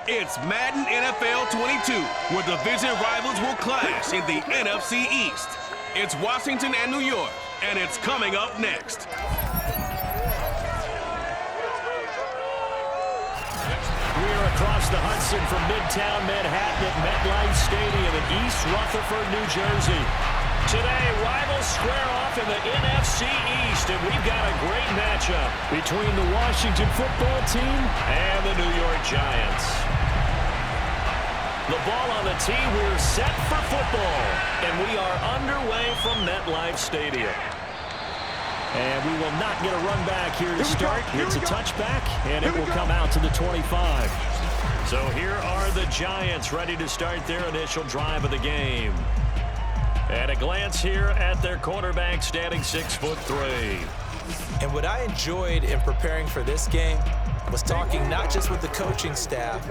It's Madden NFL 22, where division rivals will clash in the NFC East. It's Washington and New York, and it's coming up next. We are across the Hudson from Midtown Manhattan at MetLife Stadium in East Rutherford, New Jersey. Today, rivals square off in the NFC East, and we've got a great matchup between the Washington football team and the New York Giants. The ball on the tee, we're set for football, and we are underway from MetLife Stadium. And we will not get a run back here to start. It's a touchback, and it will come out to the 25. So here are the Giants ready to start their initial drive of the game. At a glance here at their quarterback, standing 6'3". And what I enjoyed in preparing for this game was talking not just with the coaching staff,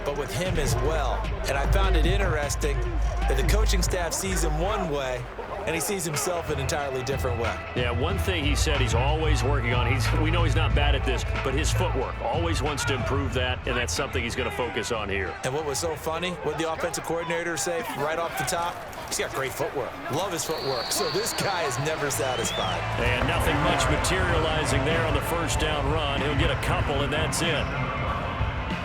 but with him as well. And I found it interesting that the coaching staff sees him one way, and he sees himself an entirely different way. Yeah, one thing he said he's always working on, we know he's not bad at this, but his footwork, always wants to improve that, and that's something he's going to focus on here. And what was so funny, what did the offensive coordinator say right off the top? He's got great footwork. Love his footwork. So this guy is never satisfied. And nothing much materializing there on the first down run. He'll get a couple, and that's it.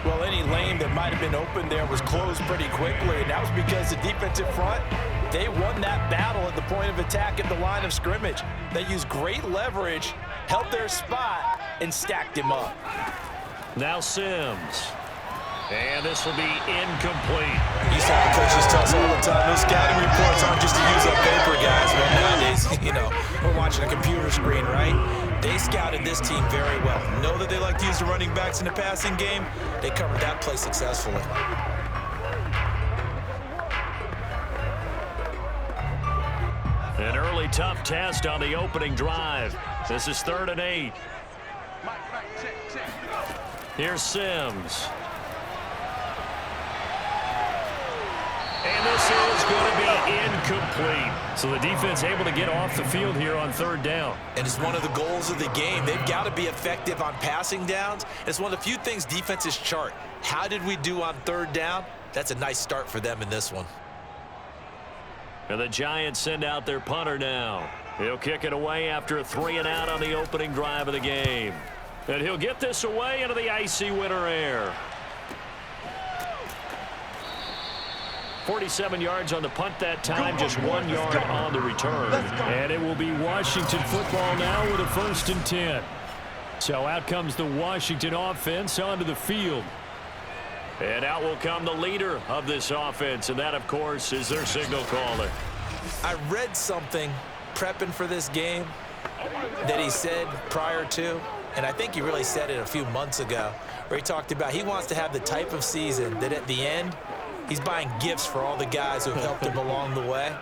Well, any lane that might have been open there was closed pretty quickly, and that was because the defensive front, they won that battle at the point of attack at the line of scrimmage. They used great leverage, held their spot, and stacked him up. Now Sims. And this will be incomplete. You saw the coaches tell us all the time, those scouting reports aren't just to use up paper, guys. But nowadays, we're watching a computer screen, right? They scouted this team very well. Know that they like to use the running backs in the passing game. They covered that play successfully. An early tough test on the opening drive. This is 3rd and 8. Here's Sims. And this is going to be incomplete. So the defense able to get off the field here on 3rd down. And it's one of the goals of the game. They've got to be effective on passing downs. It's one of the few things defenses chart. How did we do on 3rd down? That's a nice start for them in this one. And the Giants send out their punter now. He'll kick it away after a 3-and-out on the opening drive of the game. And he'll get this away into the icy winter air. 47 yards on the punt that time, just 1 yard on the return. And it will be Washington football now with a 1st and 10. So out comes the Washington offense onto the field. And out will come the leader of this offense, and that, of course, is their signal caller. I read something prepping for this game that he said prior to, and I think he really said it a few months ago, where he talked about he wants to have the type of season that at the end, he's buying gifts for all the guys who have helped him along the way.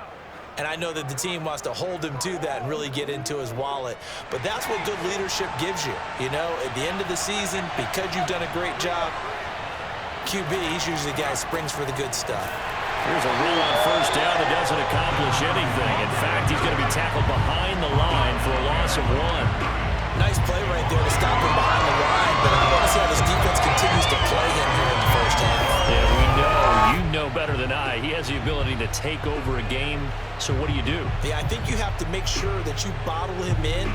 And I know that the team wants to hold him to that and really get into his wallet. But that's what good leadership gives you. At the end of the season, because you've done a great job, QB, he's usually the guy who springs for the good stuff. Here's a rule on 1st down that doesn't accomplish anything. In fact, he's going to be tackled behind the line for a loss of 1. Nice play right there to stop him behind the line, but I want to see how this defense continues to play him here in the first half. Yeah, we know. You know better than I. He has the ability to take over a game, so what do you do? Yeah, I think you have to make sure that you bottle him in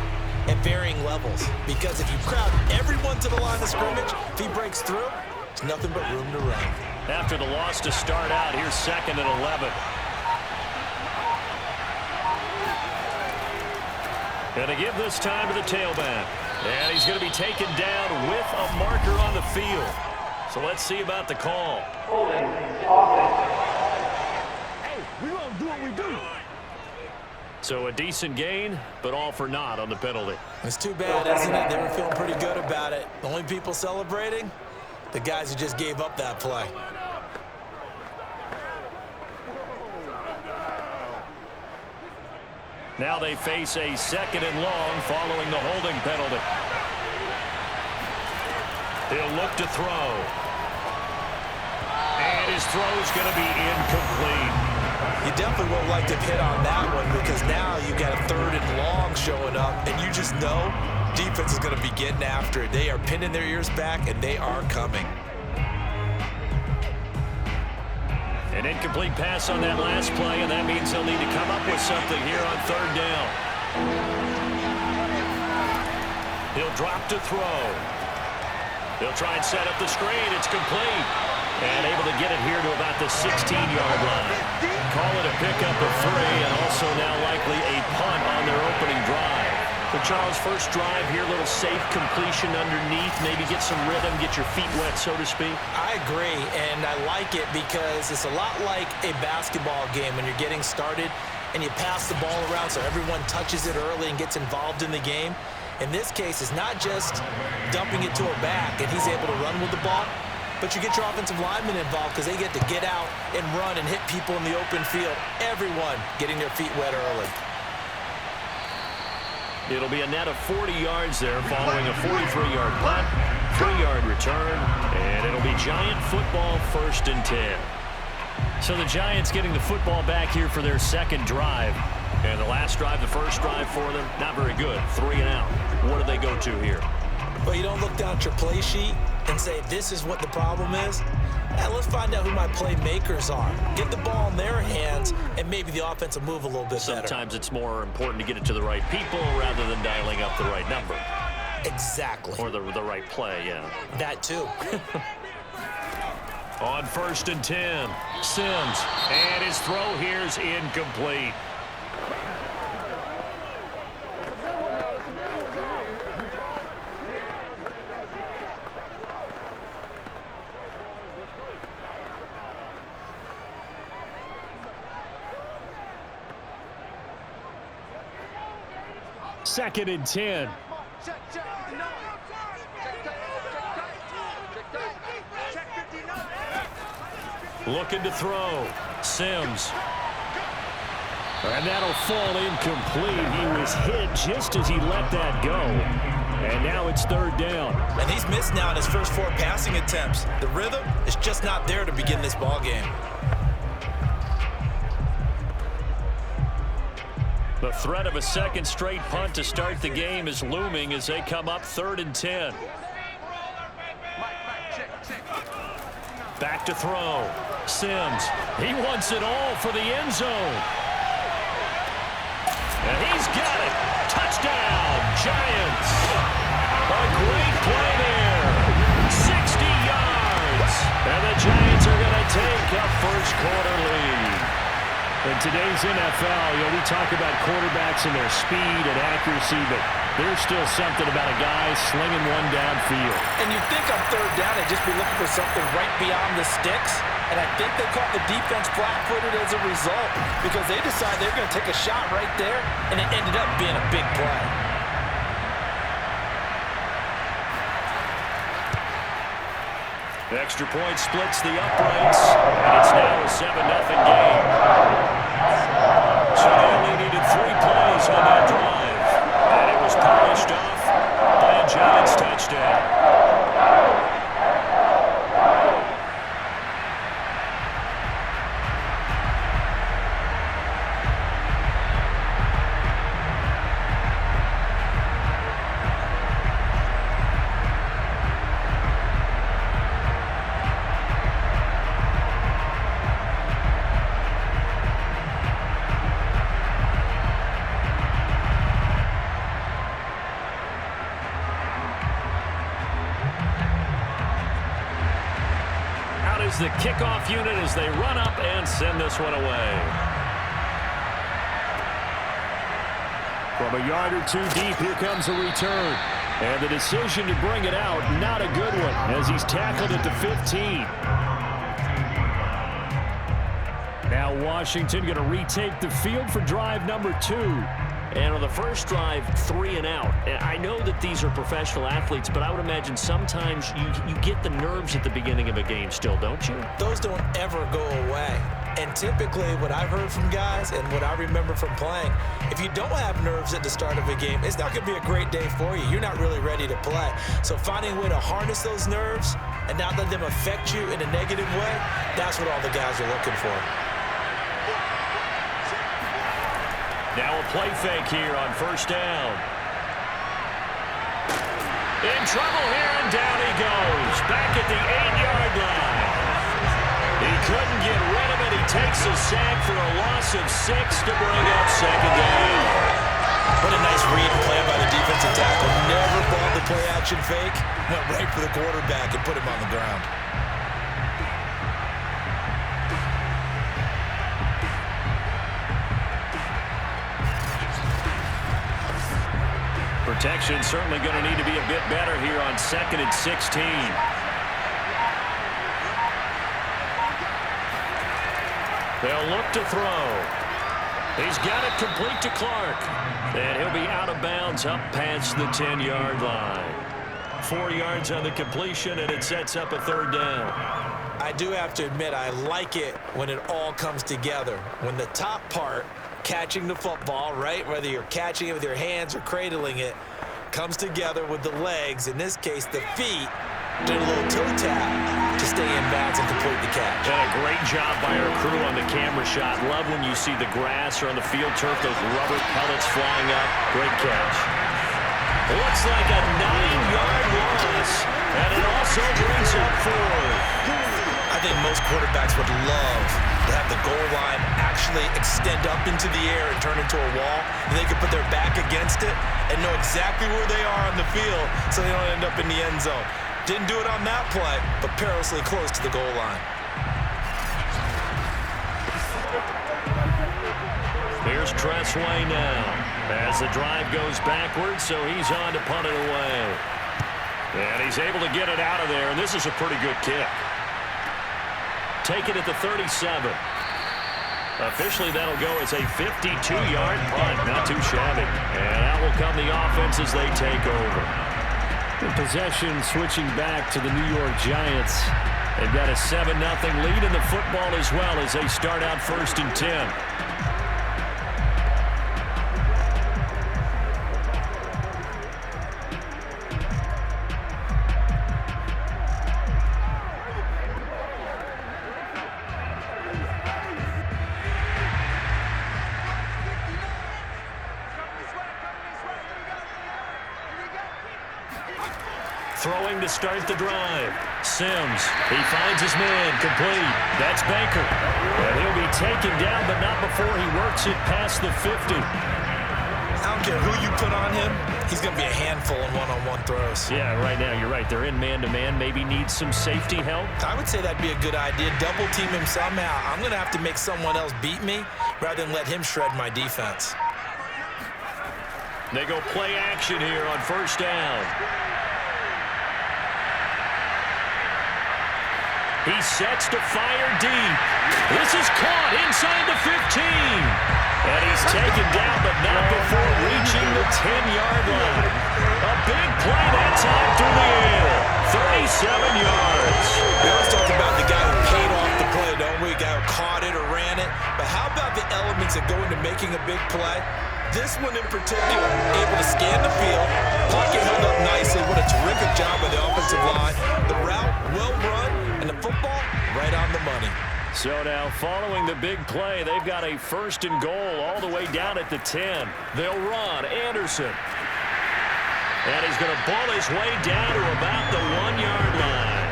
at varying levels, because if you crowd everyone to the line of scrimmage, if he breaks through, there's nothing but room to run. After the loss to start out, here's 2nd and 11. And to give this time to the tailback. And he's going to be taken down with a marker on the field. So let's see about the call. Hey, we're going to do what we do. So a decent gain, but all for naught on the penalty. It's too bad, isn't it? They were feeling pretty good about it. The only people celebrating, the guys who just gave up that play. Now they face a 2nd and long following the holding penalty. He'll look to throw. And his throw's going to be incomplete. You definitely won't like to hit on that one, because now you got a 3rd and long showing up, and you just know defense is going to be getting after it. They are pinning their ears back, and they are coming. An incomplete pass on that last play, and that means they'll need to come up with something here on third down. He'll drop to throw. They'll try and set up the screen. It's complete. And able to get it here to about the 16-yard line. Call it a pickup of 3, and also now likely a punt on their opening drive. For Charles, first drive here, a little safe completion underneath. Maybe get some rhythm, get your feet wet, so to speak. I agree, and I like it because it's a lot like a basketball game when you're getting started and you pass the ball around so everyone touches it early and gets involved in the game. In this case, it's not just dumping it to a back and he's able to run with the ball, but you get your offensive linemen involved because they get to get out and run and hit people in the open field. Everyone getting their feet wet early. It'll be a net of 40 yards there following a 43-yard punt, 3-yard return, and it'll be Giant football 1st and 10. So the Giants getting the football back here for their second drive. And the last drive, the first drive for them, not very good. 3 and out. What do they go to here? Well, you don't look down at your play sheet and say, this is what the problem is. Let's find out who my playmakers are. Get the ball in their hands, and maybe the offense will move a little bit better. Sometimes it's more important to get it to the right people rather than dialing up the right number. Exactly. Or the right play, yeah. That too. On 1st and 10, Sims. And his throw here's incomplete. Second and 10. Looking to throw. Sims. And that'll fall incomplete. He was hit just as he let that go. And now it's 3rd down. And he's missed now in his first 4 passing attempts. The rhythm is just not there to begin this ball game. The threat of a second straight punt to start the game is looming as they come up 3rd and 10. Back to throw. Sims. He wants it all for the end zone. And he's got it. Touchdown, Giants. A great play there. 60 yards. And the Giants are going to take a first quarter lead. In today's NFL, we talk about quarterbacks and their speed and accuracy, but there's still something about a guy slinging one downfield. And you think on 3rd down, they'd just be looking for something right beyond the sticks. And I think they caught the defense flat-footed as a result because they decided they're going to take a shot right there, and it ended up being a big play. The extra point splits the uprights, and it's now a 7-0 game. So they only needed 3 plays on that drive, and it was polished off by a Giants touchdown. The kickoff unit as they run up and send this one away. From a yard or 2 deep, here comes a return. And the decision to bring it out, not a good one, as he's tackled at the 15. Now Washington going to retake the field for drive number 2. And on the first drive, 3 and out. I know that these are professional athletes, but I would imagine sometimes you get the nerves at the beginning of a game still, don't you? Those don't ever go away. And typically what I've heard from guys and what I remember from playing, if you don't have nerves at the start of a game, it's not going to be a great day for you. You're not really ready to play. So finding a way to harness those nerves and not let them affect you in a negative way, that's what all the guys are looking for. Now a play fake here on 1st down. In trouble here, and down he goes. Back at the 8-yard line. He couldn't get rid of takes a sack for a loss of 6 to bring up second down. What a nice read and play by the defensive tackle. Never balled the play-action fake. Went right for the quarterback and put him on the ground. Protection certainly going to need to be a bit better here on 2nd and 16. They'll look to throw. He's got it complete to Clark. And he'll be out of bounds up past the 10-yard line. 4 yards on the completion, and it sets up a 3rd down. I do have to admit, I like it when it all comes together. When the top part, catching the football, right, whether you're catching it with your hands or cradling it, comes together with the legs, in this case the feet, did a little toe tap to stay in bounds and complete the catch. And a great job by our crew on the camera shot. Love when you see the grass or on the field turf, those rubber pellets flying up. Great catch. Looks like a 9-yard loss, and it also brings up 4. I think most quarterbacks would love to have the goal line actually extend up into the air and turn into a wall, and they could put their back against it and know exactly where they are on the field so they don't end up in the end zone. Didn't do it on that play, but perilously close to the goal line. Here's Tressway now as the drive goes backwards, so he's on to punt it away. And he's able to get it out of there, and this is a pretty good kick. Take it at the 37. Officially, that'll go as a 52-yard punt. Not too shabby. And out will come the offense as they take over. The possession switching back to the New York Giants. They've got a 7-0 lead in the football as well as they start out 1st and 10. Throwing to start the drive. Sims, he finds his man, complete. That's Baker. And he'll be taken down, but not before he works it past the 50. I don't care who you put on him, he's going to be a handful in one-on-one throws. Yeah, right now, you're right. They're in man-to-man. Maybe needs some safety help. I would say that'd be a good idea. Double team him somehow. I'm going to have to make someone else beat me rather than let him shred my defense. They go play action here on 1st down. He sets to fire deep. This is caught inside the 15. And he's taken down, but not before reaching the 10-yard line. A big play that time through the air. 37 yards. We always talk about the guy who paid off the play, don't we? The guy who caught it or ran it. But how about the elements that go into making a big play? This one in particular, able to scan the field. Pocket held up nicely. What a terrific job by the offensive line. The route, well run, and the football, right on the money. So now, following the big play, they've got a 1st and goal all the way down at the 10. They'll run. Anderson. And he's going to ball his way down to about the 1-yard line.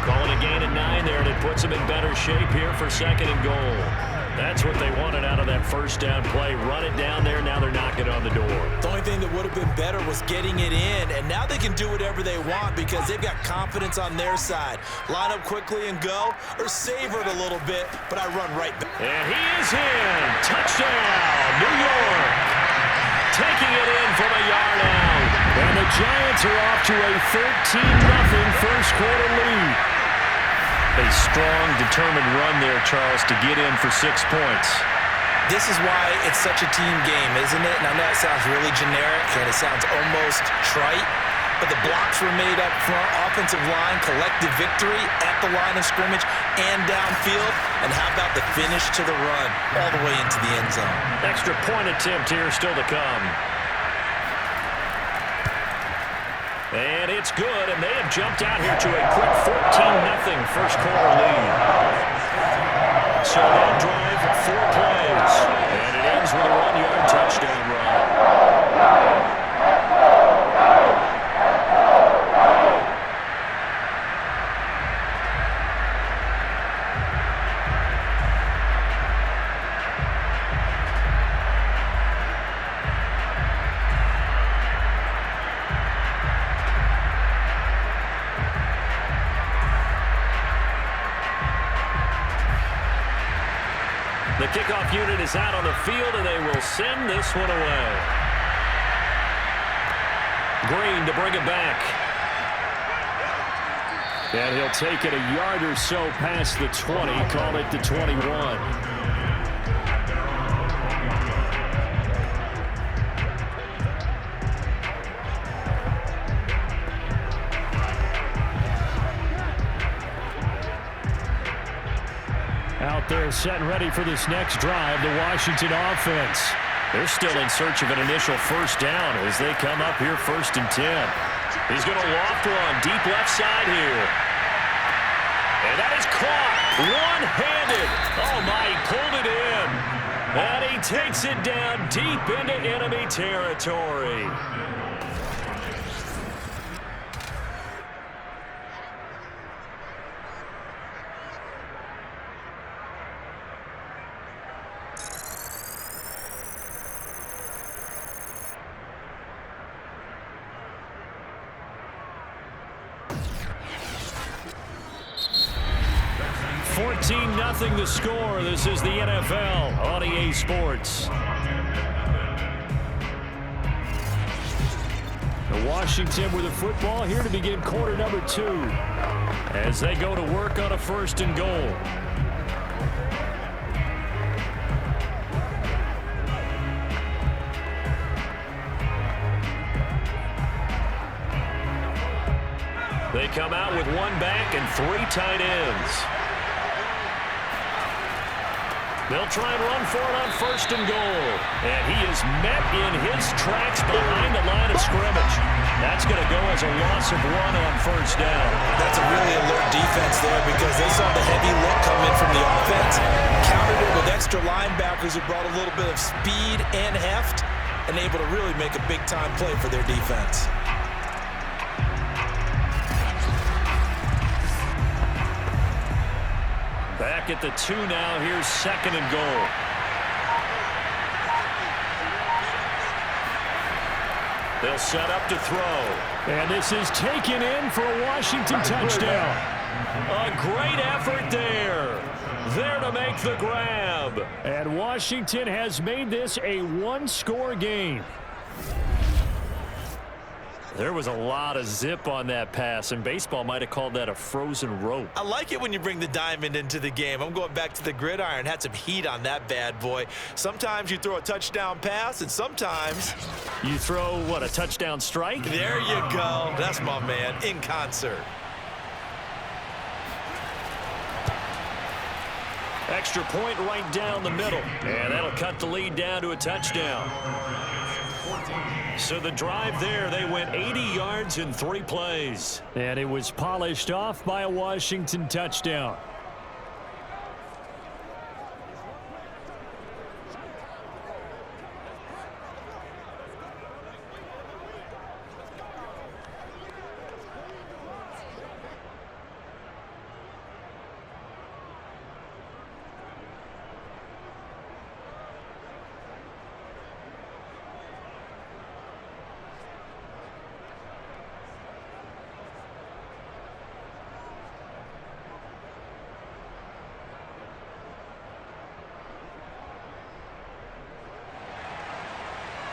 Calling a gain of 9 there, and it puts him in better shape here for 2nd and goal. That's what they wanted out of that 1st down play. Run it down there. Now they're knocking on the door. The only thing that would have been better was getting it in, and now they can do whatever they want because they've got confidence on their side. Line up quickly and go, or savor it a little bit, but I run right back. And he is in. Touchdown, New York. Taking it in from a yard out. And the Giants are off to a 13-0 first quarter lead. A strong, determined run there, Charles, to get in for 6 points. This is why it's such a team game, isn't it? And I know it sounds really generic and it sounds almost trite, but the blocks were made up front, offensive line, collective victory at the line of scrimmage and downfield. And how about the finish to the run all the way into the end zone? Extra point attempt here still to come. And it's good, and they have jumped out here to a quick 14-0 first quarter lead. So that drive, 4 plays, and it ends with a 1-yard touchdown run. The kickoff unit is out on the field, and they will send this one away. Green to bring it back. And he'll take it a yard or so past the 20, call it the 21. Out there set and ready for this next drive, the Washington offense. They're still in search of an initial first down as they come up here 1st and 10. He's going to loft one deep left side here. And that is caught one-handed. Oh, my, he pulled it in. And he takes it down deep into enemy territory. Nothing the score. This is the NFL on EA Sports. The Washington with the football here to begin quarter number 2 as they go to work on a 1st and goal. They come out with 1 back and 3 tight ends. They'll try and run for it on 1st and goal. And he is met in his tracks behind the line of scrimmage. That's going to go as a loss of 1 on 1st down. That's a really alert defense there because they saw the heavy look come in from the offense, countered it with extra linebackers who brought a little bit of speed and heft, and able to really make a big-time play for their defense. Back at the 2 now. Here's 2nd and goal. They'll set up to throw. And this is taken in for a Washington touchdown. A great effort there. There to make the grab. And Washington has made this a 1-score game. There was a lot of zip on that pass, and baseball might have called that a frozen rope. I like it when you bring the diamond into the game. I'm going back to the gridiron. Had some heat on that bad boy. Sometimes you throw a touchdown pass, and sometimes you throw, what, a touchdown strike? There you go. That's my man, in concert. Extra point right down the middle, and that'll cut the lead down to a touchdown. So the drive there, they went 80 yards in 3 plays. And it was polished off by a Washington touchdown.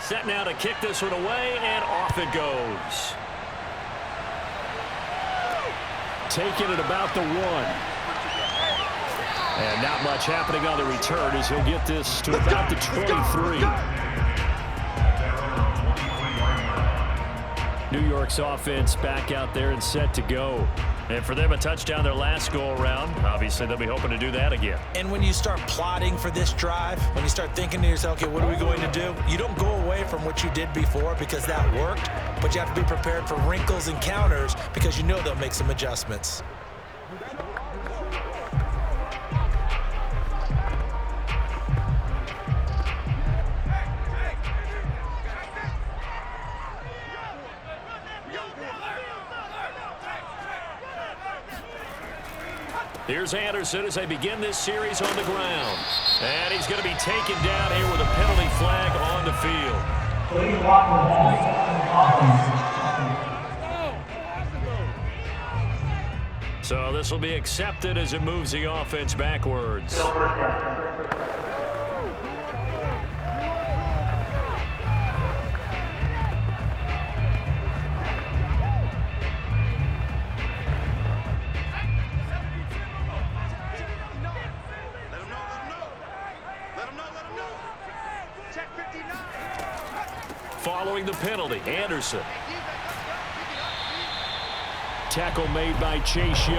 Set now to kick this one away, and off it goes. Taking it about the 1. And not much happening on the return as he'll get this to about the 23. New York's offense back out there and set to go. And for them, a touchdown their last go-around. Obviously, they'll be hoping to do that again. And when you start plotting for this drive, when you start thinking to yourself, okay, what are we going to do? You don't go away from what you did before because that worked, but you have to be prepared for wrinkles and counters because you know they'll make some adjustments. Here's Anderson as they begin this series on the ground. And he's going to be taken down here with a penalty flag on the field. So this will be accepted as it moves the offense backwards. following the penalty. Anderson. Tackle made by Chase Young.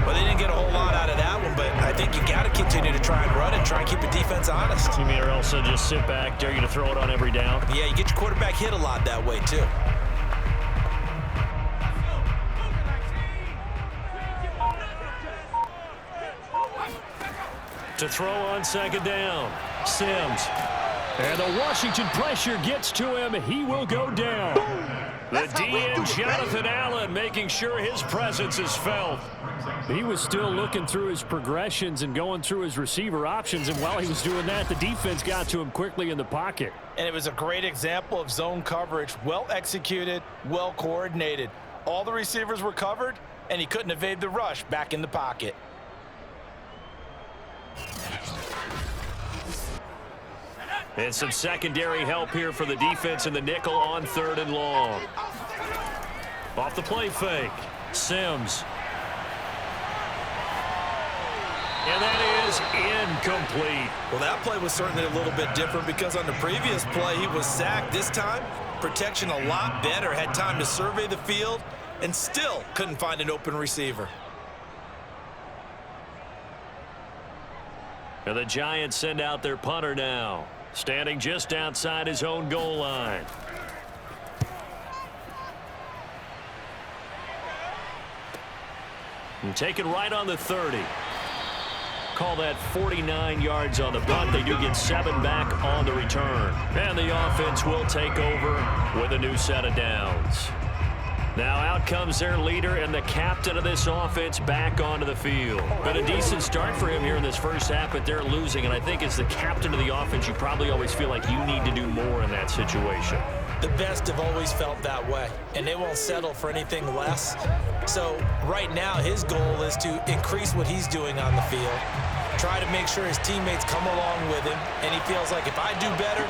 Well, they didn't get a whole lot out of that one, but I think you got to continue to try and run and try and keep the defense honest. You mean or else just sit back, dare you to throw it on every down? Yeah, you get your quarterback hit a lot that way, too. To throw on second down. Sims. And the Washington pressure gets to him. He will go down. The DN, Jonathan Allen, making sure his presence is felt. He was still looking through his progressions and going through his receiver options, and while he was doing that, the defense got to him quickly in the pocket. And it was a great example of zone coverage. Well executed, well coordinated. All the receivers were covered, and he couldn't evade the rush back in the pocket. And some secondary help here for the defense in the nickel on 3rd and long. Off the play fake. Sims. And that is incomplete. Well, that play was certainly a little bit different because on the previous play, he was sacked. This time, protection a lot better. Had time to survey the field and still couldn't find an open receiver. And the Giants send out their punter now, standing just outside his own goal line. And taken right on the 30. Call that 49 yards on the punt. They do get 7 back on the return. And the offense will take over with a new set of downs. Now out comes their leader and the captain of this offense back onto the field. Been a decent start for him here in this first half, but they're losing. And I think as the captain of the offense, you probably always feel like you need to do more in that situation. The best have always felt that way, and they won't settle for anything less. So right now, his goal is to increase what he's doing on the field, try to make sure his teammates come along with him, and he feels like if I do better,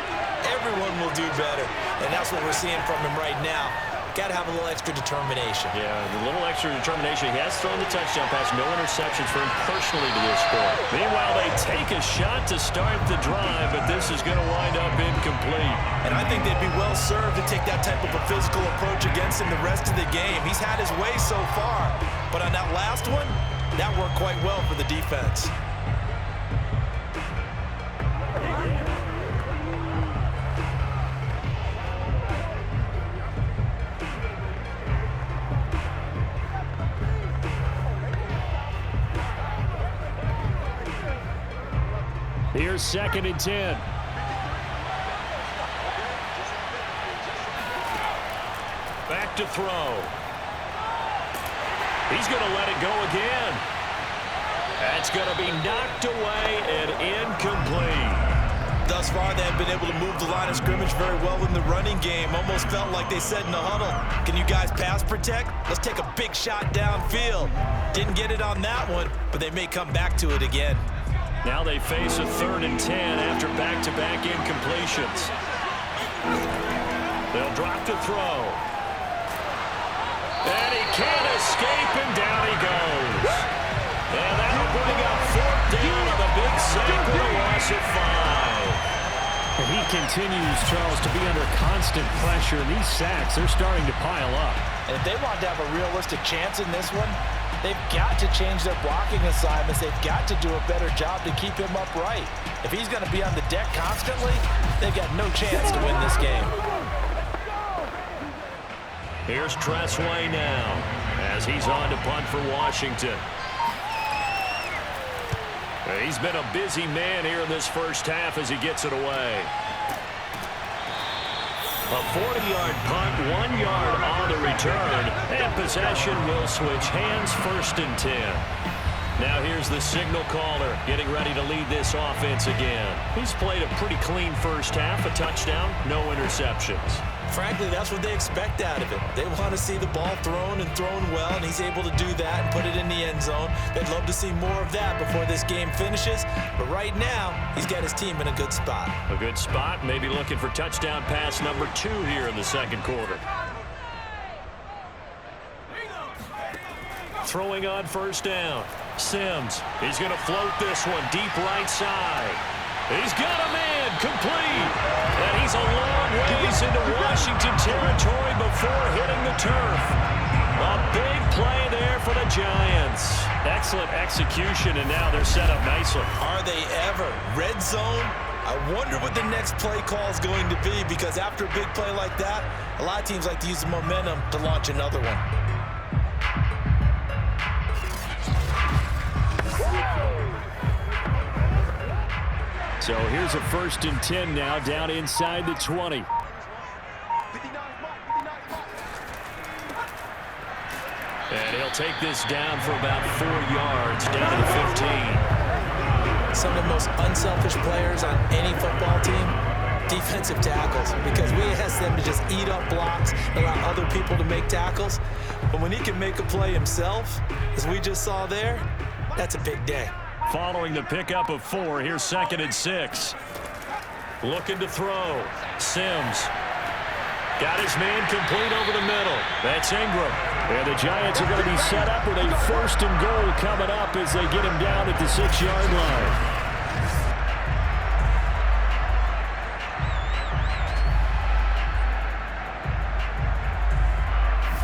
everyone will do better. And that's what we're seeing from him right now. Got to have a little extra determination. Yeah, a little extra determination. He has thrown the touchdown pass, no interceptions for him personally to this point. Meanwhile, they take a shot to start the drive, but this is going to wind up incomplete. And I think they'd be well served to take that type of a physical approach against him the rest of the game. He's had his way so far, but on that last one, that worked quite well for the defense. Here's 2nd and 10. Back to throw. He's going to let it go again. That's going to be knocked away and incomplete. Thus far, they have been able to move the line of scrimmage very well in the running game. Almost felt like they said in the huddle, can you guys pass protect? Let's take a big shot downfield. Didn't get it on that one, but they may come back to it again. Now they face a 3rd and 10 after back-to-back incompletions. They'll drop to throw. And he can't escape, and down he goes. And that'll bring up 4th down on the big sack with a loss of 5. And he continues, Charles, to be under constant pressure. And these sacks, they're starting to pile up. And if they want to have a realistic chance in this one, they've got to change their blocking assignments. They've got to do a better job to keep him upright. If he's going to be on the deck constantly, they've got no chance to win this game. Here's Tressway now as he's on to punt for Washington. He's been a busy man here in this first half as he gets it away. A 40-yard punt, 1 yard on the return, and possession will switch hands, 1st and 10. Now here's the signal caller getting ready to lead this offense again. He's played a pretty clean first half, a touchdown, no interceptions. Frankly, that's what they expect out of him. They want to see the ball thrown and thrown well, and he's able to do that and put it in the end zone. They'd love to see more of that before this game finishes, but right now, he's got his team in a good spot. A good spot, maybe looking for touchdown pass number 2 here in the 2nd quarter. Throwing on 1st down. Sims, he's going to float this one deep right side. He's got a man complete. And he's a long ways into Washington territory before hitting the turf. A big play there for the Giants. Excellent execution, and now they're set up nicely. Are they ever? Red zone? I wonder what the next play call is going to be, because after a big play like that, a lot of teams like to use the momentum to launch another one. So here's a 1st and 10 now, down inside the 20. And he'll take this down for about 4 yards, down to the 15. Some of the most unselfish players on any football team, defensive tackles, because we ask them to just eat up blocks, allow other people to make tackles. But when he can make a play himself, as we just saw there, that's a big day. Following the pickup of 4, here's 2nd and 6. Looking to throw. Sims. Got his man complete over the middle. That's Ingram. And the Giants are going to be set up with a 1st and goal coming up as they get him down at the 6-yard line.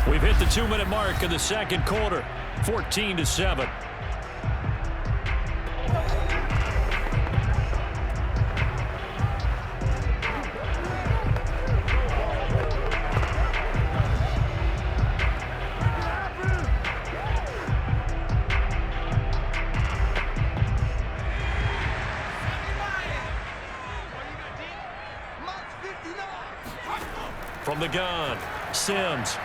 We've hit the 2-minute mark of the 2nd quarter. 14-7. From the gun, Sims.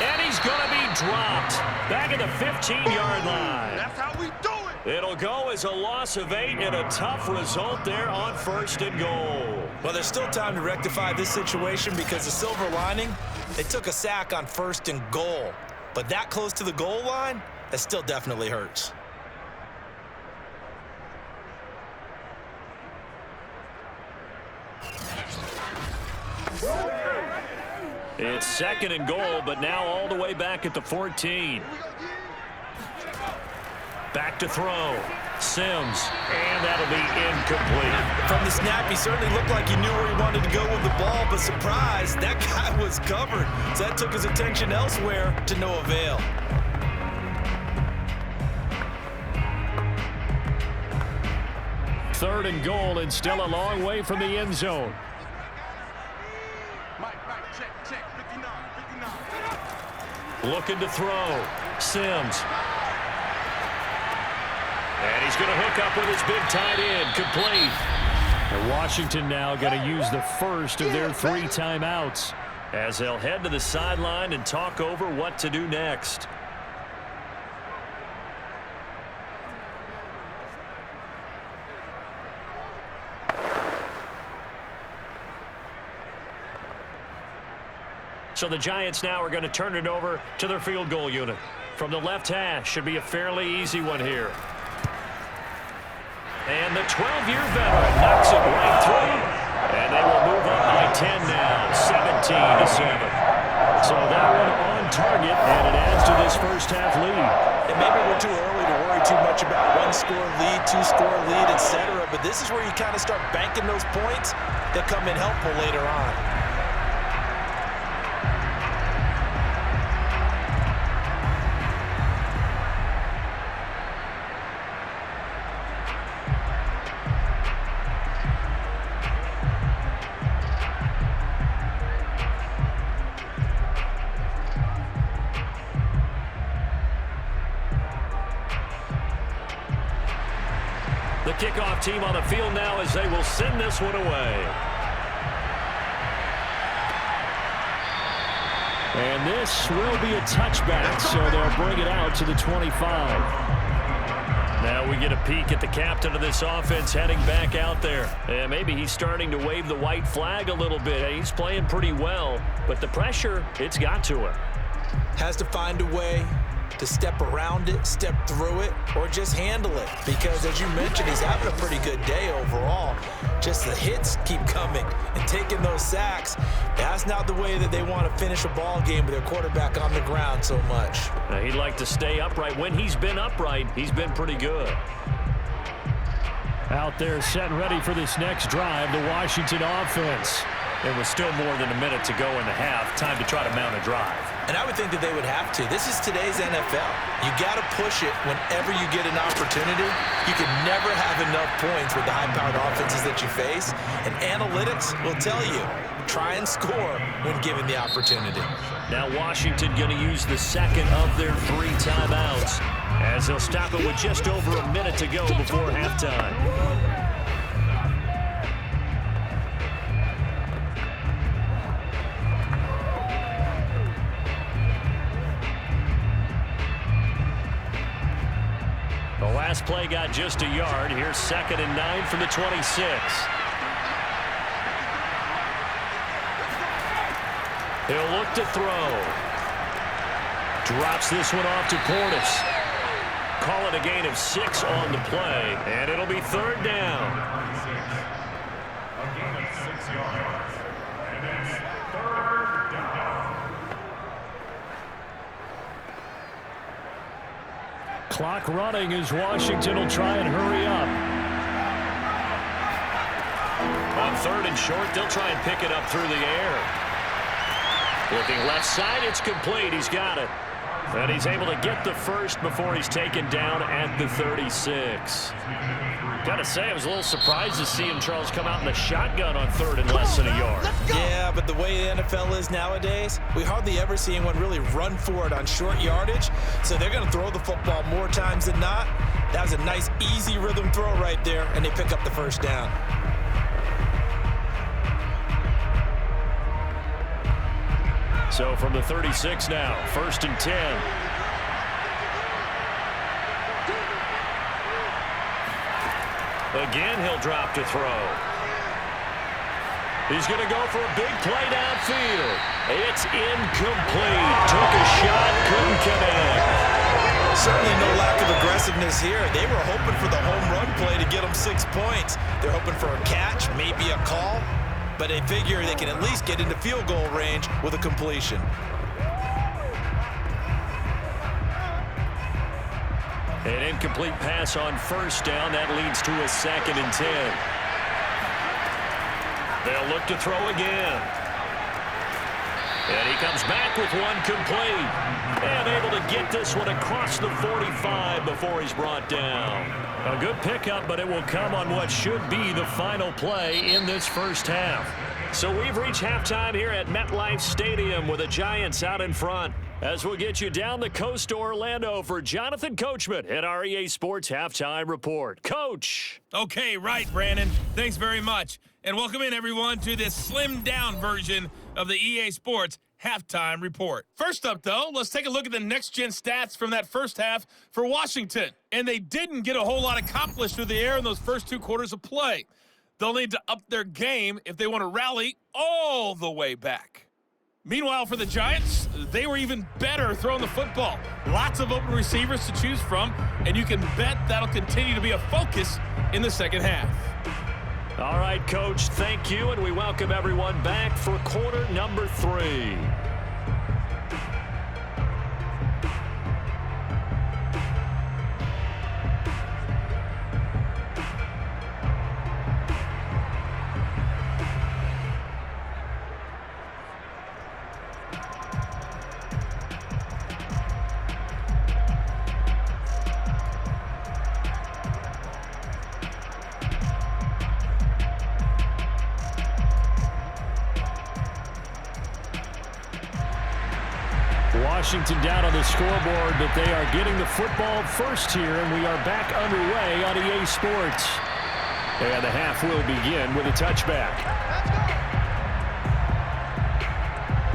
And he's going to be dropped back at the 15-yard line. That's how we do it. It'll go as a loss of 8 and a tough result there on 1st and goal. Well, there's still time to rectify this situation, because the silver lining, they took a sack on 1st and goal. But that close to the goal line, that still definitely hurts. It's 2nd and goal, but now all the way back at the 14. Back to throw. Sims, and that'll be incomplete. From the snap, he certainly looked like he knew where he wanted to go with the ball, but surprise, that guy was covered. So that took his attention elsewhere to no avail. Third and goal, and still a long way from the end zone. Looking to throw. Sims. And he's going to hook up with his big tight end. Complete. And Washington now going to use the first of their 3 timeouts as they'll head to the sideline and talk over what to do next. So the Giants now are going to turn it over to their field goal unit. From the left hash, should be a fairly easy one here. And the 12-year veteran knocks it right through. And they will move up by 10 now, 17-7. So that one on target, and it adds to this first-half lead. And maybe we're too early to worry too much about 1-score lead, 2-score lead, etc. But this is where you kind of start banking those points that come in helpful later on. The kickoff team on the field now as they will send this one away. And this will be a touchback, so they'll bring it out to the 25. Now we get a peek at the captain of this offense heading back out there. And maybe he's starting to wave the white flag a little bit. He's playing pretty well, but the pressure, it's got to him. Has to find a way to step around it, step through it, or just handle it. Because as you mentioned, he's having a pretty good day overall. Just the hits keep coming and taking those sacks. That's not the way that they want to finish a ball game with their quarterback on the ground so much. Now, he'd like to stay upright. When he's been upright, he's been pretty good. Out there set and ready for this next drive, the Washington offense. It was still more than a minute to go in the half. Time to try to mount a drive. And I would think that they would have to. This is today's NFL. You got to push it whenever you get an opportunity. You can never have enough points with the high-powered offenses that you face. And analytics will tell you, try and score when given the opportunity. Now Washington going to use the second of their 3 timeouts, as they'll stop it with just over a minute to go before halftime. The last play got just a yard. Here's 2nd and 9 from the 26. He'll look to throw. Drops this one off to Portis. Call it a gain of 6 on the play, and it'll be 3rd down. A gain of 6 yards. And it's 3rd down. Clock running as Washington will try and hurry up. On 3rd and short, they'll try and pick it up through the air. Looking left side, it's complete. He's got it. And he's able to get the first before he's taken down at the 36. Got to say, I was a little surprised to see him, Charles, come out in the shotgun on 3rd and less than a yard. Yeah, but the way the NFL is nowadays, we hardly ever see anyone really run for it on short yardage. So they're going to throw the football more times than not. That was a nice, easy rhythm throw right there, and they pick up the first down. So from the 36 now, 1st and 10. Again, he'll drop to throw. He's going to go for a big play downfield. It's incomplete. Took a shot, couldn't connect. Certainly no lack of aggressiveness here. They were hoping for the home run play to get them 6 points. They're hoping for a catch, maybe a call. But they figure they can at least get into field goal range with a completion. An incomplete pass on 1st down. That leads to a 2nd and 10. They'll look to throw again. And he comes back with one complete. And able to get this one across the 45 before he's brought down. A good pickup, but it will come on what should be the final play in this first half. So we've reached halftime here at MetLife Stadium with the Giants out in front. As we'll get you down the coast to Orlando for Jonathan Coachman at our EA Sports Halftime Report. Coach! Okay, right, Brandon. Thanks very much. And welcome in, everyone, to this slimmed-down version of the EA Sports Halftime Report. First up, though, let's take a look at the next-gen stats from that first half for Washington. And they didn't get a whole lot accomplished through the air in those first 2 quarters of play. They'll need to up their game if they want to rally all the way back. Meanwhile, for the Giants, they were even better throwing the football. Lots of open receivers to choose from, and you can bet that'll continue to be a focus in the second half. All right, Coach, thank you, and we welcome everyone back for quarter number 3. Washington down on the scoreboard, but they are getting the football first here, and we are back underway on EA Sports. And the half will begin with a touchback.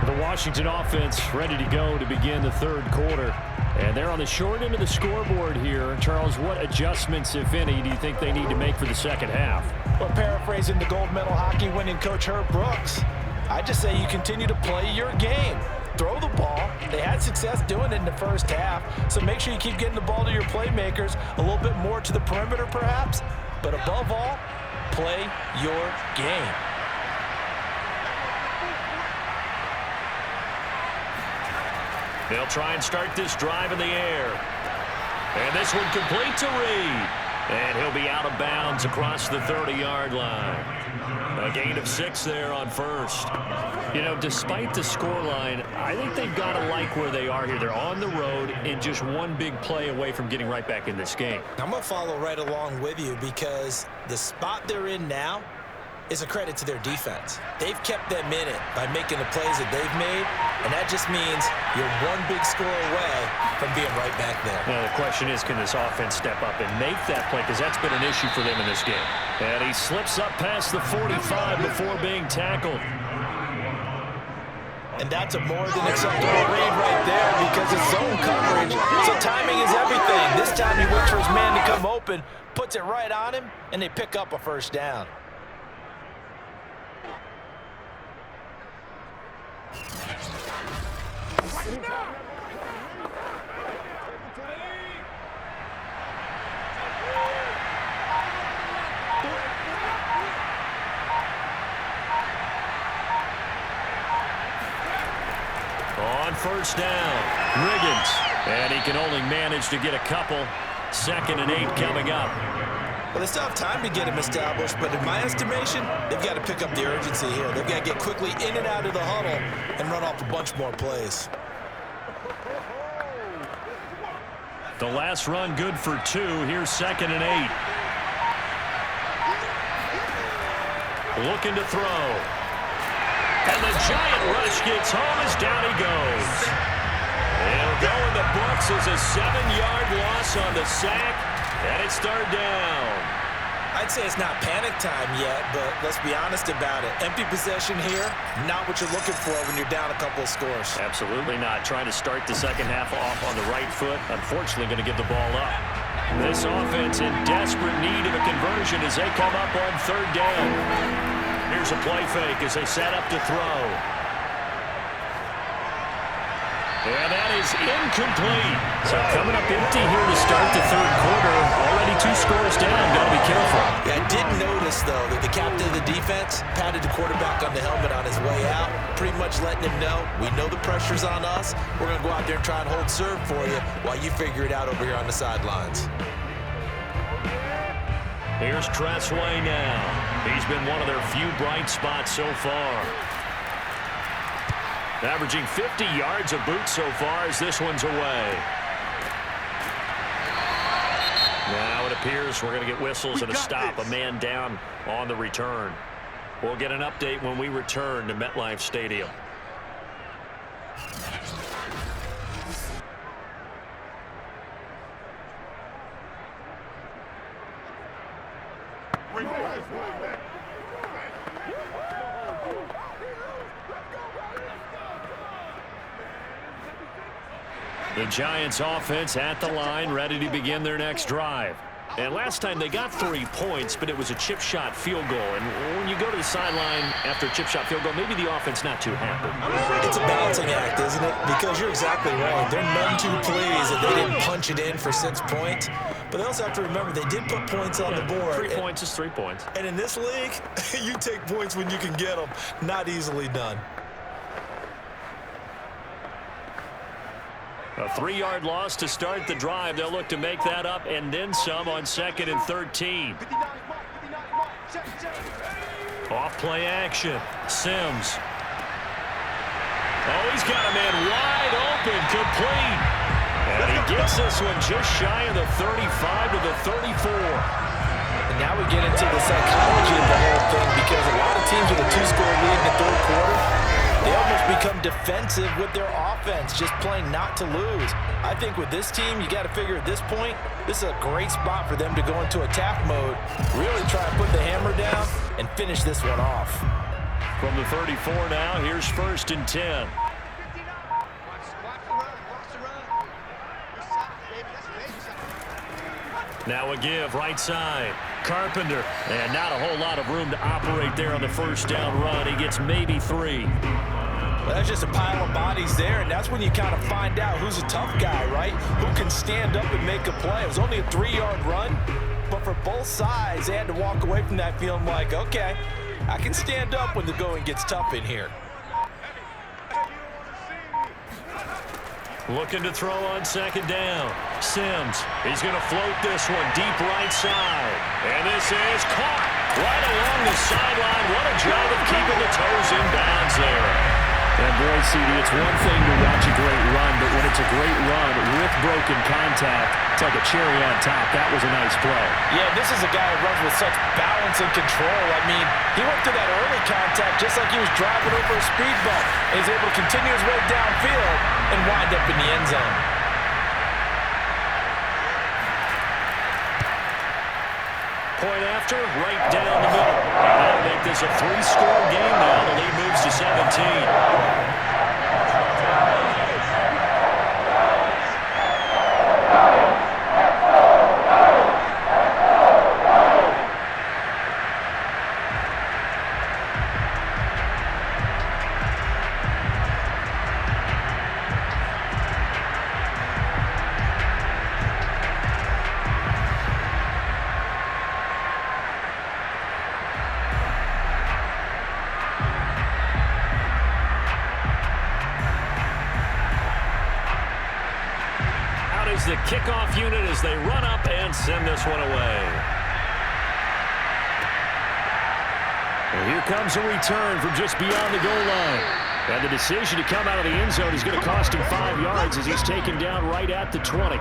The Washington offense ready to go to begin the 3rd quarter. And they're on the short end of the scoreboard here. Charles, what adjustments, if any, do you think they need to make for the second half? Well, paraphrasing the gold medal hockey winning coach Herb Brooks, I just say you continue to play your game. Throw the ball. They had success doing it in the first half, so make sure you keep getting the ball to your playmakers, a little bit more to the perimeter perhaps, but above all, play your game. They'll try and start this drive in the air. And this one complete to Reed. And he'll be out of bounds across the 30-yard line. A gain of 6 there on first. You know, despite the scoreline, I think they've got to like where they are here. They're on the road and just one big play away from getting right back in this game. I'm going to follow right along with you because the spot they're in now is a credit to their defense. They've kept them in it by making the plays that they've made, and that just means you're one big score away from being right back there. Now, the question is, can this offense step up and make that play? Because that's been an issue for them in this game. And he slips up past the 45 before being tackled. And that's a more than acceptable read right there because it's zone coverage. So timing is everything. This time he waits for his man to come open, puts it right on him, and they pick up a first down. On first down, Riggins. And he can only manage to get a couple. 2nd and 8 coming up. Well, they still have time to get him established, but in my estimation, they've got to pick up the urgency here. They've got to get quickly in and out of the huddle and run off a bunch more plays. The last run good for 2. Here's 2nd and 8. Looking to throw. And the giant rush gets home as down he goes. It'll go in the books as a 7-yard loss on the sack, and it's 3rd down. I'd say it's not panic time yet, but let's be honest about it. Empty possession here, not what you're looking for when you're down a couple of scores. Absolutely not. Trying to start the second half off on the right foot. Unfortunately, going to give the ball up. This offense in desperate need of a conversion as they come up on 3rd down. Here's a play fake as they set up to throw. And that is incomplete. So coming up empty here to start the 3rd quarter. Already 2 scores down. Got to be careful. Yeah, I did notice, though, that the captain of the defense patted the quarterback on the helmet on his way out, pretty much letting him know, we know the pressure's on us. We're going to go out there and try and hold serve for you while you figure it out over here on the sidelines. Here's Tressway now. He's been one of their few bright spots so far. Averaging 50 yards a boot so far as this one's away. Now it appears we're going to get whistles and a stop. A man down on the return. We'll get an update when we return to MetLife Stadium. The Giants offense at the line, ready to begin their next drive. And last time they got 3 points, but it was a chip shot field goal. And when you go to the sideline after a chip shot field goal, maybe the offense not too happy. It's a balancing act, isn't it? Because you're exactly right. They're none too pleased that they didn't punch it in for 6 points. But they also have to remember they did put points on the board. 3 points is 3 points. And in this league, you take points when you can get them. Not easily done. A 3-yard loss to start the drive. They'll look to make that up and then some on 2nd and 13. Off play action. Sims. Oh, he's got a man wide open, complete. And he gets this one just shy of the 35 to the 34. And now we get into the psychology of the whole thing because a lot of teams with a 2-score lead in the 3rd quarter, they almost become defensive with their offense, just playing not to lose. I think with this team, you got to figure at this point, this is a great spot for them to go into attack mode, really try to put the hammer down and finish this one off. From the 34 now, here's 1st and 10. Now a give, right side. Carpenter, and not a whole lot of room to operate there on the 1st down run. He gets maybe 3. Well, that's just a pile of bodies there, and that's when you kind of find out who's a tough guy, right? Who can stand up and make a play. It was only a 3-yard run, but for both sides, they had to walk away from that feeling like, okay, I can stand up when the going gets tough in here. Looking to throw on 2nd down. Sims, he's going to float this one deep right side. And this is caught right along the sideline. What a job of keeping the toes in bounds there. And boy, CD, it's one thing to watch a great run, but when it's a great run with broken contact, it's like a cherry on top. That was a nice play. Yeah, this is a guy who runs with such balance and control. I mean, he went through that early contact just like he was driving over a speed bump. And he's able to continue his way downfield and wind up in the end zone. Point after, right down the middle. And that'll make this a 3-score game now. The lead moves to 17. The kickoff unit as they run up and send this one away. Well, here comes a return from just beyond the goal line. And the decision to come out of the end zone is going to cost him 5 yards as he's taken down right at the 20.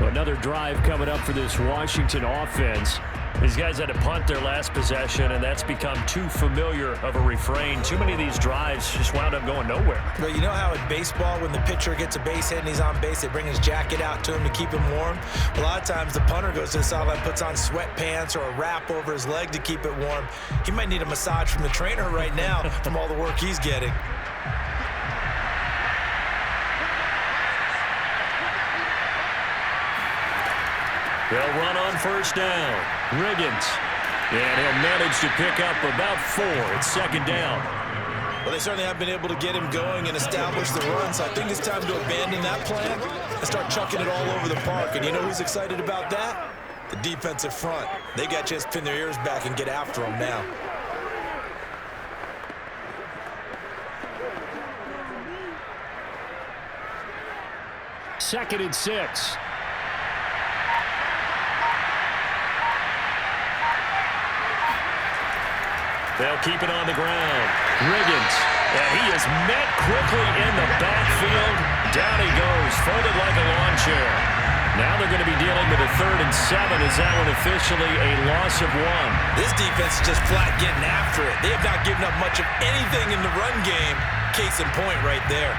Another drive coming up for this Washington offense. These guys had to punt their last possession, and that's become too familiar of a refrain. Too many of these drives just wound up going nowhere. But you know how in baseball, when the pitcher gets a base hit and he's on base, they bring his jacket out to him to keep him warm? A lot of times the punter goes to the sideline, puts on sweatpants or a wrap over his leg to keep it warm. He might need a massage from the trainer right now from all the work he's getting. They'll run on first down. Riggins. And he'll manage to pick up about 4. It's second down. Well, they certainly have been able to get him going and establish the run, so I think it's time to abandon that plan and start chucking it all over the park. And you know who's excited about that? The defensive front. They got to just pin their ears back and get after him now. Second and 6. They'll keep it on the ground. Riggins. And he is met quickly in the backfield. Down he goes, folded like a lawn chair. Now they're going to be dealing with a 3rd and 7. Is that one officially a loss of 1? This defense is just flat getting after it. They have not given up much of anything in the run game. Case in point right there.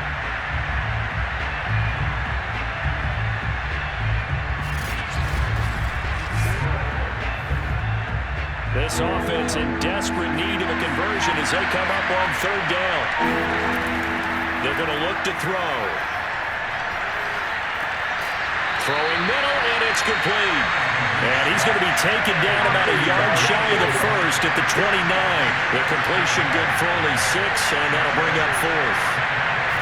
This offense in desperate need of a conversion as they come up on 3rd down. They're going to look to throw. Throwing middle, and it's complete. And he's going to be taken down about a yard shy of the 1st at the 29. The completion good for only 6, and that'll bring up 4th.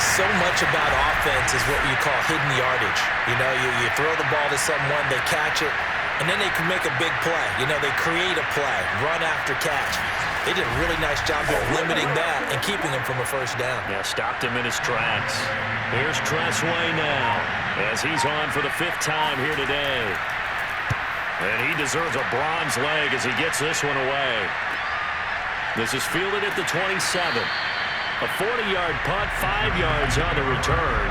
So much about offense is what you call hidden yardage. You know, you throw the ball to someone, they catch it, and then they can make a big play. You know, they create a play, run after catch. They did a really nice job of limiting that and keeping him from a first down. Yeah, stopped him in his tracks. Here's Tressway now as he's on for the 5th time here today. And he deserves a bronze leg as he gets this one away. This is fielded at the 27. A 40-yard punt, 5 yards on the return.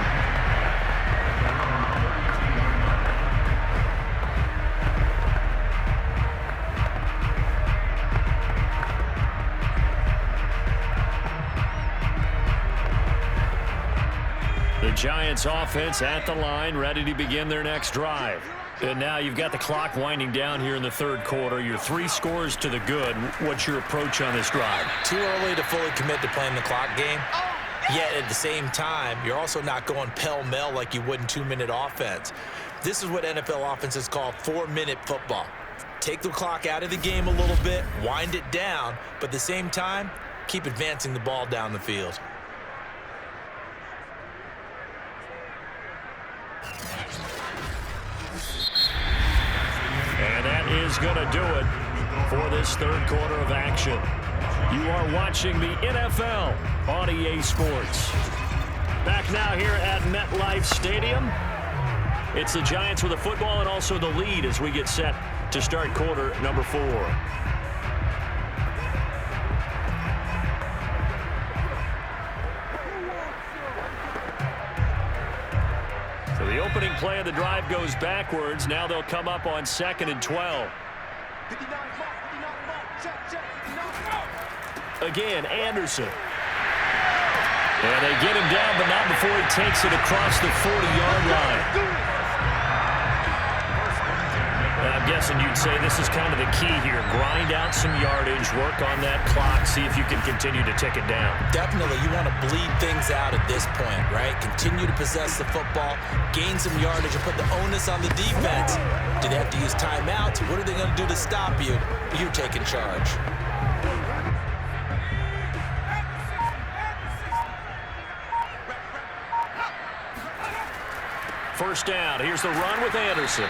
The Giants offense at the line, ready to begin their next drive. And now you've got the clock winding down here in the 3rd quarter. You're 3 scores to the good. What's your approach on this drive? Too early to fully commit to playing the clock game. Yet at the same time, you're also not going pell-mell like you would in 2-minute offense. This is what NFL offenses call 4-minute football. Take the clock out of the game a little bit, wind it down, but at the same time, keep advancing the ball down the field. And that is going to do it for this 3rd quarter of action. You are watching the NFL on EA Sports. Back now here at MetLife Stadium. It's the Giants with the football and also the lead as we get set to start quarter number 4. So the opening play of the drive goes backwards. Now they'll come up on 2nd and 12. Again, Anderson. And they get him down, but not before he takes it across the 40-yard line. I'm guessing you'd say this is kind of the key here. Grind out some yardage, work on that clock, see if you can continue to tick it down. Definitely, you want to bleed things out at this point, right? Continue to possess the football, gain some yardage, and put the onus on the defense. Do they have to use timeouts? What are they going to do to stop you? You're taking charge. First down. Here's the run with Anderson.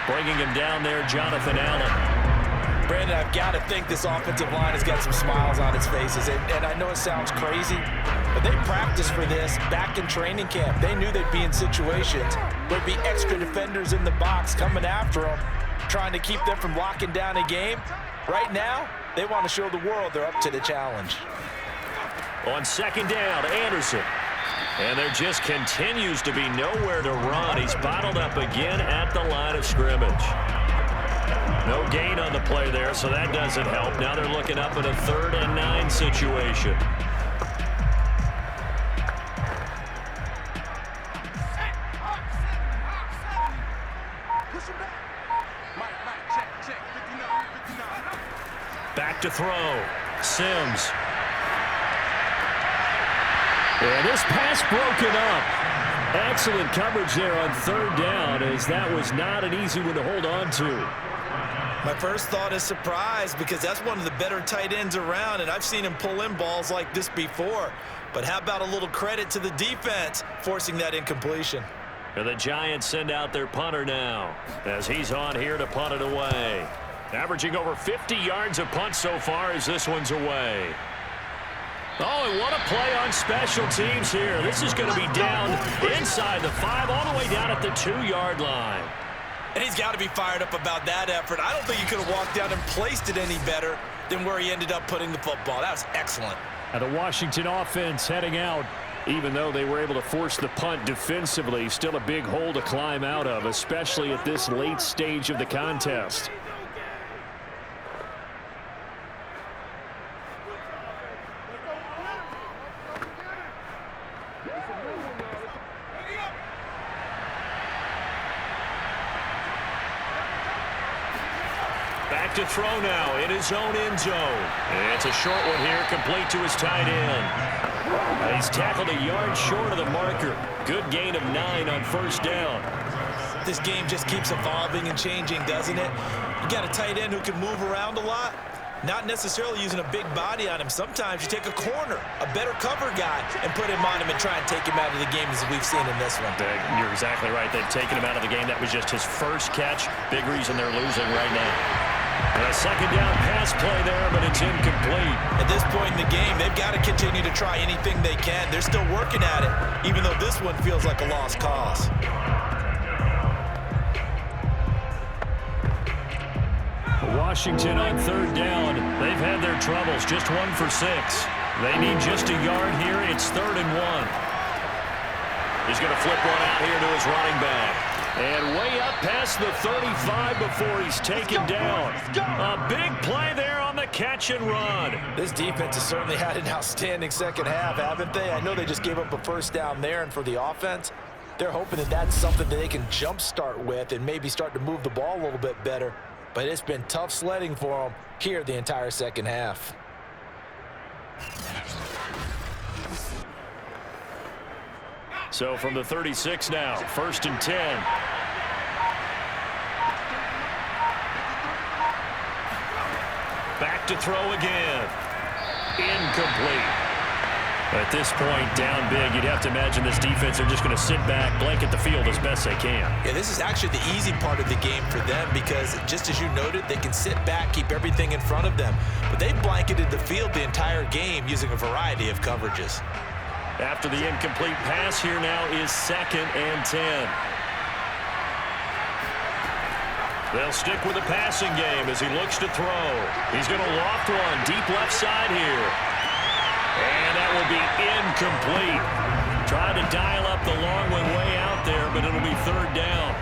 Bringing him down there, Jonathan Allen. Brandon, I've got to think this offensive line has got some smiles on its faces. And I know it sounds crazy, but they practiced for this back in training camp. They knew they'd be in situations where there'd be extra defenders in the box coming after them, trying to keep them from locking down a game. Right now, they want to show the world they're up to the challenge. On 2nd down, Anderson. And there just continues to be nowhere to run. He's bottled up again at the line of scrimmage. No gain on the play there, so that doesn't help. Now they're looking up at a 3rd and 9 situation. Back to throw. Sims. And this pass broken up. Excellent coverage there on 3rd down, as that was not an easy one to hold on to. My first thought is surprise, because that's one of the better tight ends around, and I've seen him pull in balls like this before. But how about a little credit to the defense forcing that incompletion? And the Giants send out their punter now, as he's on here to punt it away. Averaging over 50 yards a punt so far as this one's away. Oh, and what a play on special teams here. This is going to be down inside the 5, all the way down at the 2-yard line. And he's got to be fired up about that effort. I don't think he could have walked down and placed it any better than where he ended up putting the football. That was excellent. And the Washington offense heading out, even though they were able to force the punt defensively, still a big hole to climb out of, especially at this late stage of the contest. Back to throw now in his own end zone. And it's a short one here, complete to his tight end. He's tackled a yard short of the marker. Good gain of 9 on 1st down. This game just keeps evolving and changing, doesn't it? You got a tight end who can move around a lot, not necessarily using a big body on him. Sometimes you take a corner, a better cover guy, and put him on him and try and take him out of the game, as we've seen in this one. You're exactly right. They've taken him out of the game. That was just his first catch. Big reason they're losing right now. And a 2nd down pass play there, but it's incomplete. At this point in the game, they've got to continue to try anything they can. They're still working at it, even though this one feels like a lost cause. Washington on 3rd down. They've had their troubles. Just 1 for 6. They need just a yard here. It's 3rd and 1. He's going to flip one out here to his running back. And way up past the 35 before he's taken down. A big play there on the catch and run. This defense has certainly had an outstanding second half, haven't they? I know they just gave up a 1st down there, and for the offense, they're hoping that that's something that they can jumpstart with and maybe start to move the ball a little bit better. But it's been tough sledding for them here the entire second half. So from the 36 now, 1st and 10. Back to throw again. Incomplete. At this point, down big, you'd have to imagine this defense are just going to sit back, blanket the field as best they can. Yeah, this is actually the easy part of the game for them because, just as you noted, they can sit back, keep everything in front of them. But they blanketed the field the entire game using a variety of coverages. After the incomplete pass, here now is 2nd and 10. They'll stick with the passing game as he looks to throw. He's going to loft one deep left side here. And that will be incomplete. Tried to dial up the long one way out there, but it'll be 3rd down.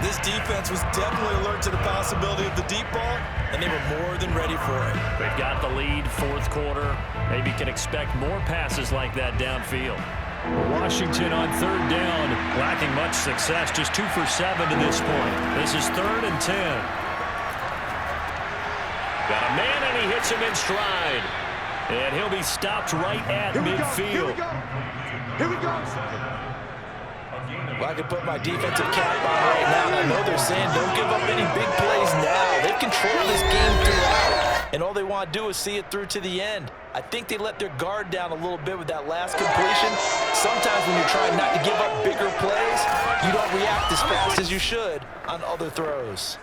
This defense was definitely alert to the possibility of the deep ball, and they were more than ready for it. They've got the lead, 4th quarter. Maybe can expect more passes like that downfield. Washington on 3rd down, lacking much success, just 2 for 7 to this point. This is 3rd and 10. Got a man, and he hits him in stride. And he'll be stopped right at midfield. Here we go. Well, I can put my defensive cap on right now, and I know they're saying don't give up any big plays now. They control this game throughout, and all they want to do is see it through to the end. I think they let their guard down a little bit with that last completion. Sometimes when you're trying not to give up bigger plays, you don't react as fast as you should on other throws.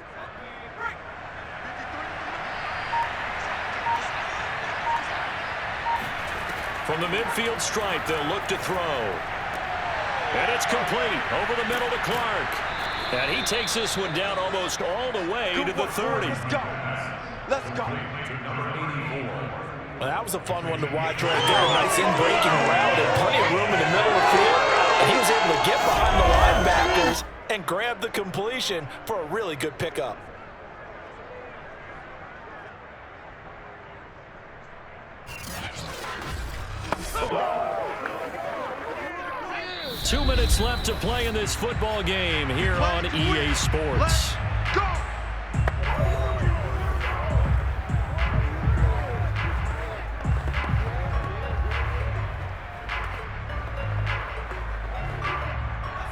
From the midfield stripe, they'll look to throw. And it's complete over the middle to Clark. And he takes this one down almost all the way to the 30. Let's go. Let's go. Well, that was a fun one to watch right there. Nice in-breaking route and plenty of room in the middle of the field. And he was able to get behind the linebackers and grab the completion for a really good pickup. Two minutes left to play in this football game here on EA Sports.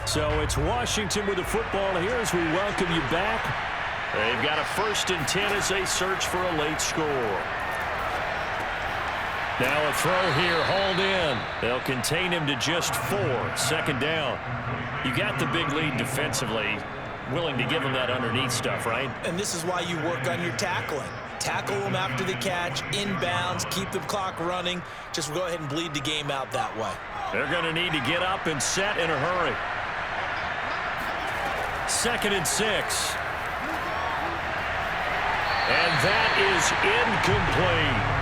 So it's Washington with the football here as we welcome you back. They've got a 1st and 10 as they search for a late score. Now a throw here, hauled in. They'll contain him to just 4, 2nd down. You got the big lead defensively. Willing to give them that underneath stuff, right? And this is why you work on your tackling. Tackle them after the catch, inbounds, keep the clock running. Just go ahead and bleed the game out that way. They're going to need to get up and set in a hurry. 2nd and 6. And that is incomplete.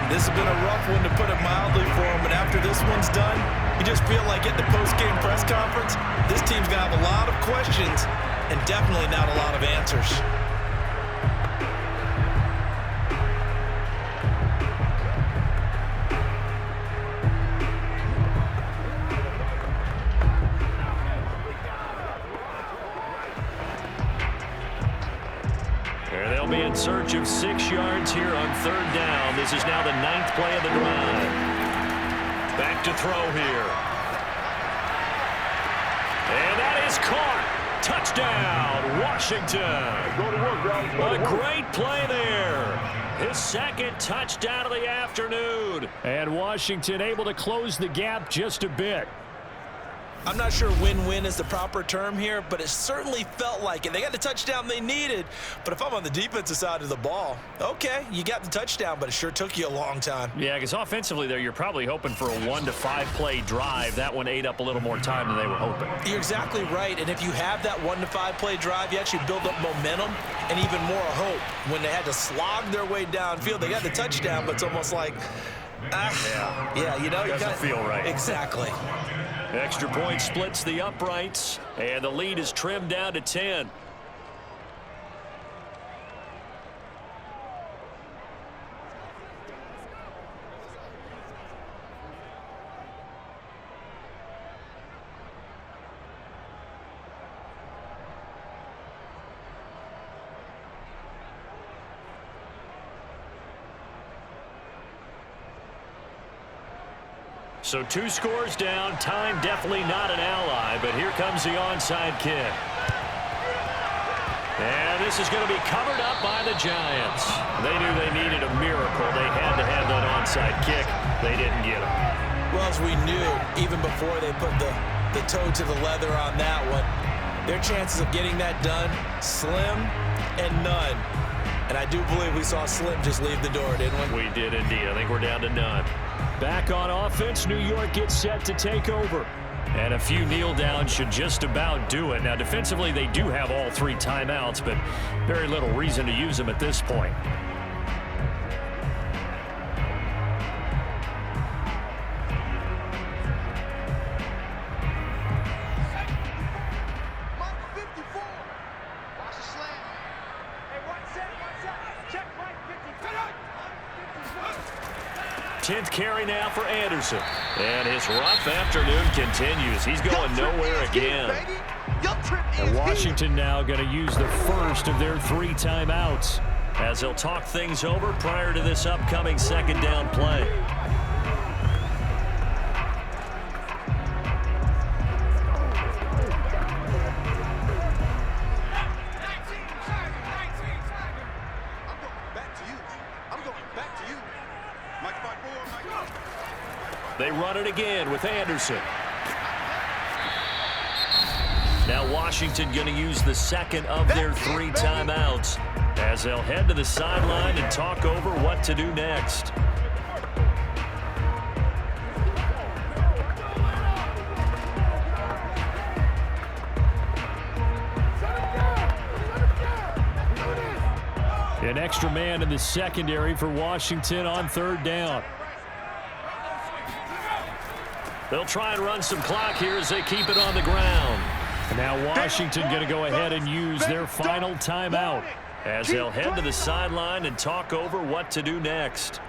This has been a rough one, to put it mildly, for him. And after this one's done, you just feel like at the post-game press conference, this team's going to have a lot of questions and definitely not a lot of answers. They'll be in search of 6 yards here on 3rd down. This is now the 9th play of the drive. Back to throw here. And that is caught. Touchdown, Washington. Go to work, bro. A great play there. His 2nd touchdown of the afternoon. And Washington able to close the gap just a bit. I'm not sure win-win is the proper term here, but it certainly felt like it. They got the touchdown they needed, but if I'm on the defensive side of the ball, okay, you got the touchdown, but it sure took you a long time. Yeah, because offensively there, you're probably hoping for a 1 to 5 play drive. That one ate up a little more time than they were hoping. You're exactly right, and if you have that 1 to 5 play drive, you actually build up momentum and even more hope. When they had to slog their way downfield, they got the touchdown, but it's almost like, yeah, you know, you doesn't feel right. Exactly. Extra point splits the uprights, and the lead is trimmed down to 10. So 2 scores down. Time definitely not an ally, but here comes the onside kick. And this is going to be covered up by the Giants. They knew they needed a miracle. They had to have that onside kick. They didn't get it. Well, as we knew, even before they put the toe to the leather on that one, their chances of getting that done, slim and none. And I do believe we saw Slim just leave the door, didn't we? We did indeed. I think we're down to none. Back on offense, New York gets set to take over. And a few kneel downs should just about do it. Now, defensively, they do have all 3 timeouts, but very little reason to use them at this point. Tenth carry now for Anderson. And his rough afternoon continues. He's going nowhere again. And Washington now going to use the first of their 3 timeouts as they'll talk things over prior to this upcoming second down play. They run it again with Anderson. Now Washington going to use the second of their 3 timeouts as they'll head to the sideline and talk over what to do next. An extra man in the secondary for Washington on 3rd down. They'll try and run some clock here as they keep it on the ground. And now Washington going to go ahead and use their final timeout as they'll head to the sideline and talk over what to do next.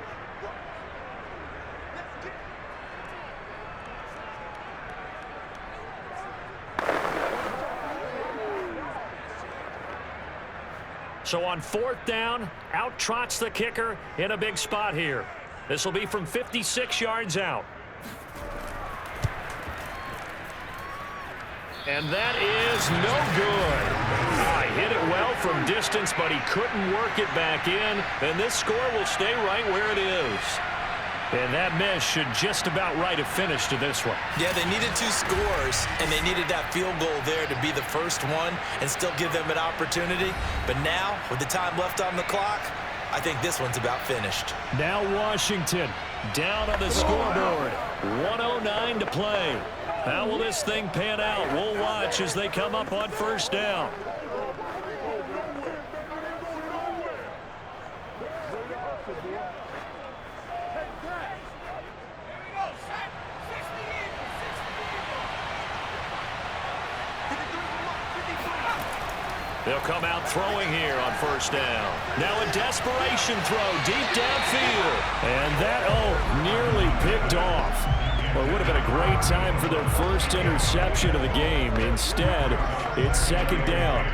So on 4th down, out trots the kicker in a big spot here. This will be from 56 yards out. And that is no good. He hit it well from distance, but he couldn't work it back in. And this score will stay right where it is. And that miss should just about write a finish to this one. Yeah, they needed 2 scores, and they needed that field goal there to be the first one and still give them an opportunity. But now, with the time left on the clock, I think this one's about finished. Now Washington down on the scoreboard. 1:09 to play. How will this thing pan out? We'll watch as they come up on 1st down. They'll come out throwing here on 1st down. Now a desperation throw deep downfield. And that, nearly picked off. Well, it would have been a great time for their first interception of the game. Instead, it's 2nd down.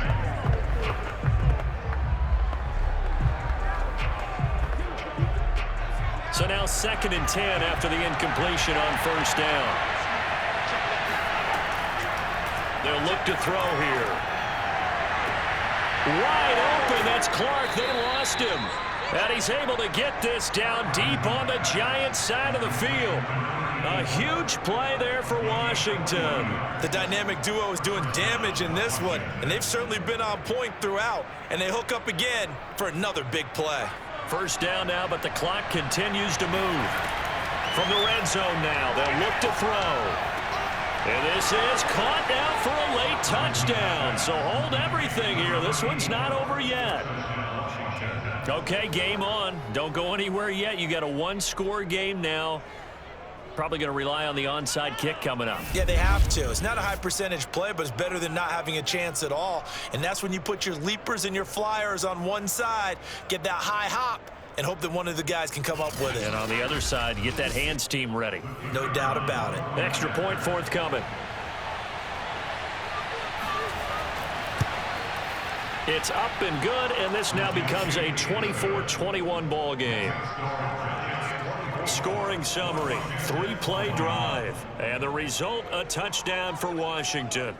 So now 2nd and 10 after the incompletion on 1st down. They'll look to throw here. Wide open, that's Clark. They lost him. And he's able to get this down deep on the Giants side of the field. A huge play there for Washington. The dynamic duo is doing damage in this one, and they've certainly been on point throughout. And they hook up again for another big play. 1st down now, but the clock continues to move. From the red zone now, they'll look to throw. And this is caught now for a late touchdown. So hold everything here. This one's not over yet. Okay, game on. Don't go anywhere yet. You got a 1-score game now. Probably going to rely on the onside kick coming up. Yeah, they have to. It's not a high percentage play, but it's better than not having a chance at all. And that's when you put your leapers and your flyers on one side, get that high hop, and hope that one of the guys can come up with it. And on the other side, get that hands team ready. No doubt about it. Extra point forthcoming. It's up and good, and this now becomes a 24-21 ball game. Scoring summary, 3-play drive, and the result, a touchdown for Washington.